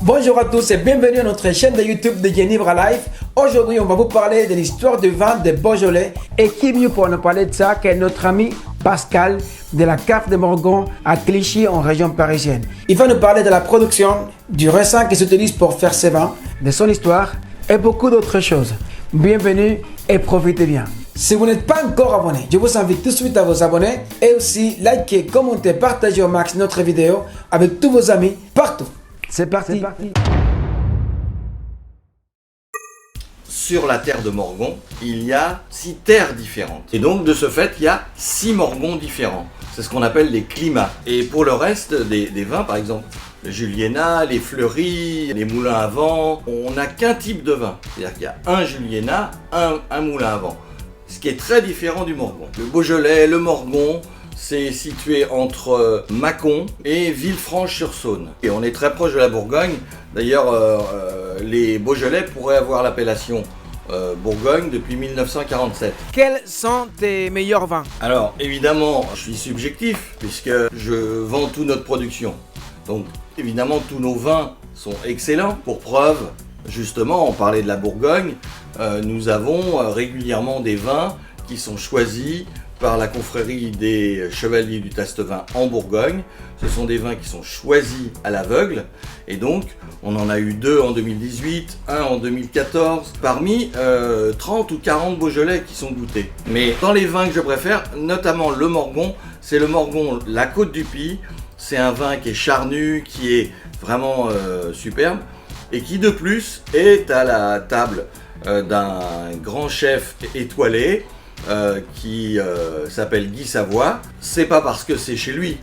Bonjour à tous et bienvenue à notre chaîne de YouTube de Genivre Life. Aujourd'hui, on va vous parler de l'histoire de vin de Beaujolais. Et qui mieux pour nous parler de ça que notre ami Pascal de la cave de Morgon à Clichy en région parisienne. Il va nous parler de la production, du raisin qui s'utilise pour faire ces vins, de son histoire et beaucoup d'autres choses. Bienvenue et profitez bien. Si vous n'êtes pas encore abonné, je vous invite tout de suite à vous abonner et aussi liker, commenter, partager au max notre vidéo avec tous vos amis partout. C'est parti. Sur la terre de Morgon, il y a 6 terres différentes. Et donc, de ce fait, il y a 6 Morgons différents. C'est ce qu'on appelle les climats. Et pour le reste des vins, par exemple, le Juliénat, les Fleuris, les moulins à vent, on n'a qu'un type de vin. C'est-à-dire qu'il y a un Juliénat, un moulin à vent. Ce qui est très différent du Morgon. Le Beaujolais, le Morgon, c'est situé entre Mâcon et Villefranche-sur-Saône. Et on est très proche de la Bourgogne. D'ailleurs, les Beaujolais pourraient avoir l'appellation Bourgogne depuis 1947. Quels sont tes meilleurs vins? Alors, évidemment, je suis subjectif puisque je vends toute notre production. Donc, évidemment, tous nos vins sont excellents. Pour preuve, justement, on parlait de la Bourgogne. Nous avons régulièrement des vins qui sont choisis par la confrérie des Chevaliers du Tastevin en Bourgogne. Ce sont des vins qui sont choisis à l'aveugle. Et donc, on en a eu 2 en 2018, 1 en 2014, parmi 30 ou 40 Beaujolais qui sont goûtés. Mais dans les vins que je préfère, notamment le Morgon, c'est le Morgon La Côte du Py. C'est un vin qui est charnu, qui est vraiment superbe et qui de plus est à la table d'un grand chef étoilé qui s'appelle Guy Savoie. C'est pas parce que c'est chez lui,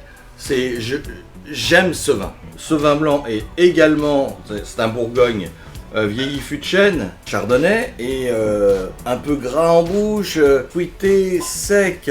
j'aime ce vin. Ce vin blanc est également, c'est un Bourgogne vieilli fût de chêne, chardonnay, et un peu gras en bouche, fruité, sec.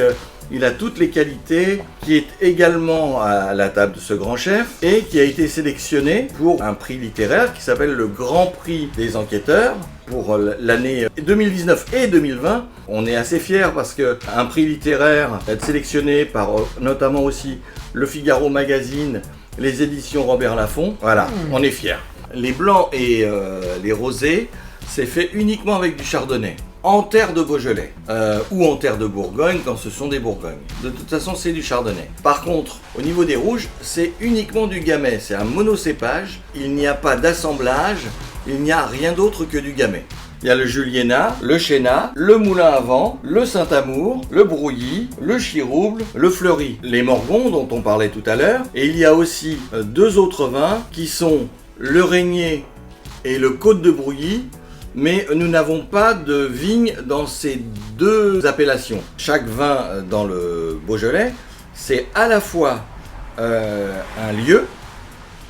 Il a toutes les qualités, qui est également à la table de ce grand chef et qui a été sélectionné pour un prix littéraire qui s'appelle le Grand Prix des enquêteurs pour l'année 2019 et 2020. On est assez fiers parce qu'un prix littéraire être sélectionné par notamment aussi le Figaro Magazine, les éditions Robert Laffont, voilà, on est fiers. Les blancs et les rosés, c'est fait uniquement avec du chardonnay. En terre de Beaujolais ou en terre de Bourgogne quand ce sont des Bourgognes. De toute façon, c'est du chardonnay. Par contre, au niveau des rouges, c'est uniquement du gamay. C'est un monocépage. Il n'y a pas d'assemblage. Il n'y a rien d'autre que du gamay. Il y a le Juliénat, le Chénat, le Moulin à Vent, le Saint-Amour, le Brouilly, le Chirouble, le Fleury, les Morgons dont on parlait tout à l'heure. Et il y a aussi 2 autres vins qui sont le Régnier et le Côte de Brouilly. Mais nous n'avons pas de vigne dans ces 2 appellations. Chaque vin dans le Beaujolais, c'est à la fois un lieu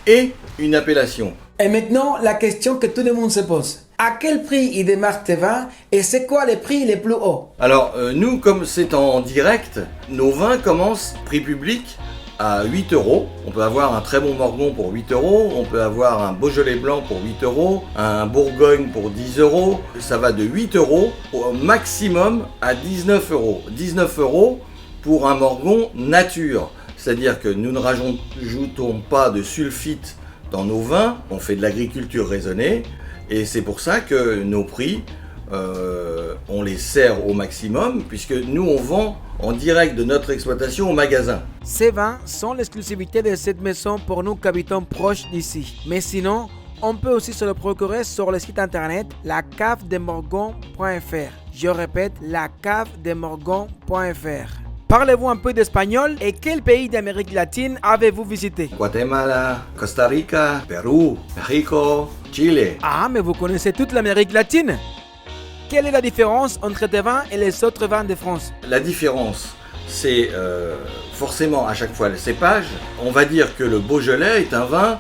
et une appellation. Et maintenant, la question que tout le monde se pose. À quel prix ils démarrent tes vins et c'est quoi les prix les plus hauts? Alors, nous, comme c'est en direct, nos vins commencent prix public à 8 €. On peut avoir un très bon Morgon pour 8 €, on peut avoir un Beaujolais blanc pour 8 €, un Bourgogne pour 10 €. Ça va de 8 € au maximum à 19 €. 19 € pour un Morgon nature. C'est-à-dire que nous ne rajoutons pas de sulfite dans nos vins, on fait de l'agriculture raisonnée et c'est pour ça que nos prix, on les serre au maximum puisque nous on vend en direct de notre exploitation au magasin. Ces vins sont l'exclusivité de cette maison pour nous qui habitons proches d'ici. Mais sinon, on peut aussi se le procurer sur le site internet lacavedemorgon.fr. Je répète, lacavedemorgon.fr. Parlez-vous un peu d'espagnol et quel pays d'Amérique latine avez-vous visité? Guatemala, Costa Rica, Pérou, Mexico, Chile. Ah, mais vous connaissez toute l'Amérique latine? Quelle est la différence entre tes vins et les autres vins de France? La différence, c'est forcément à chaque fois le cépage. On va dire que le Beaujolais est un vin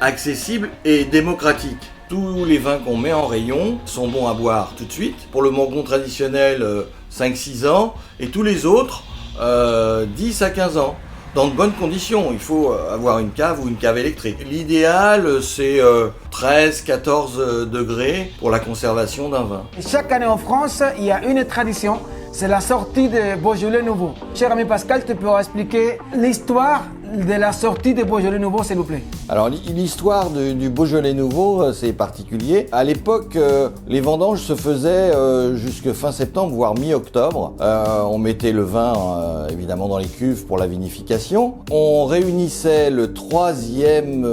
accessible et démocratique. Tous les vins qu'on met en rayon sont bons à boire tout de suite. Pour le Morgon traditionnel, 5-6 ans. Et tous les autres, 10 à 15 ans. Dans de bonnes conditions. Il faut avoir une cave ou une cave électrique. L'idéal, c'est 13-14 degrés pour la conservation d'un vin. Chaque année en France, il y a une tradition, c'est la sortie de Beaujolais nouveau. Cher ami Pascal, tu peux expliquer l'histoire de la sortie de Beaujolais Nouveau, s'il vous plaît. Alors l'histoire du Beaujolais Nouveau, c'est particulier. À l'époque, les vendanges se faisaient jusque fin septembre, voire mi-octobre. On mettait le vin évidemment dans les cuves pour la vinification. On réunissait le troisième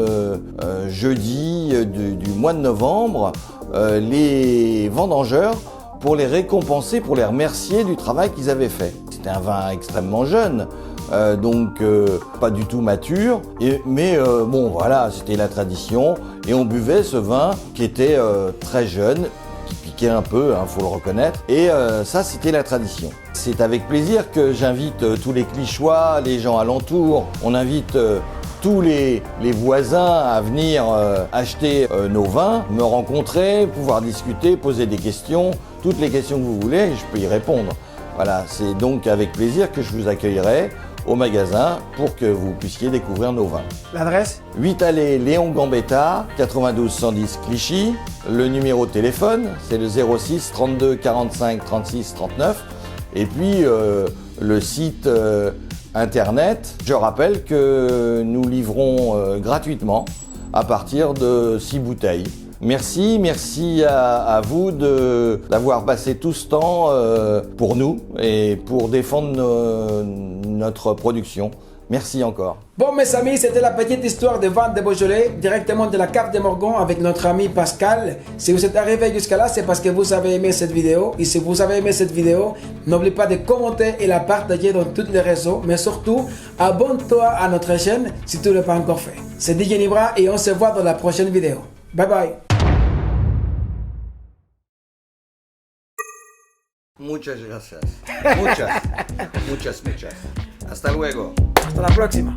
jeudi du mois de novembre les vendangeurs pour les récompenser, pour les remercier du travail qu'ils avaient fait. C'était un vin extrêmement jeune. Donc pas du tout mature, mais bon voilà, c'était la tradition et on buvait ce vin qui était très jeune, qui piquait un peu, faut le reconnaître, et ça c'était la tradition. C'est avec plaisir que j'invite tous les Clichois, les gens alentours, on invite tous les voisins à venir acheter nos vins, me rencontrer, pouvoir discuter, poser des questions, toutes les questions que vous voulez, je peux y répondre. Voilà, c'est donc avec plaisir que je vous accueillerai au magasin pour que vous puissiez découvrir nos vins. L'adresse? 8 allées Léon Gambetta, 92 110 Clichy. Le numéro de téléphone, c'est le 06 32 45 36 39. Et puis le site internet. Je rappelle que nous livrons gratuitement à partir de 6 bouteilles. Merci à vous d'avoir passé tout ce temps pour nous et pour défendre notre production. Merci encore. Bon mes amis, c'était la petite histoire de vente de Beaujolais directement de la cave de Morgon avec notre ami Pascal. Si vous êtes arrivé jusqu'à là, c'est parce que vous avez aimé cette vidéo. Et si vous avez aimé cette vidéo, n'oubliez pas de commenter et la partager dans tous les réseaux. Mais surtout, abonne-toi à notre chaîne si tu ne l'as pas encore fait. C'est DJ Nibra et on se voit dans la prochaine vidéo. Bye bye. Muchas gracias. Muchas. Hasta luego. Hasta la próxima.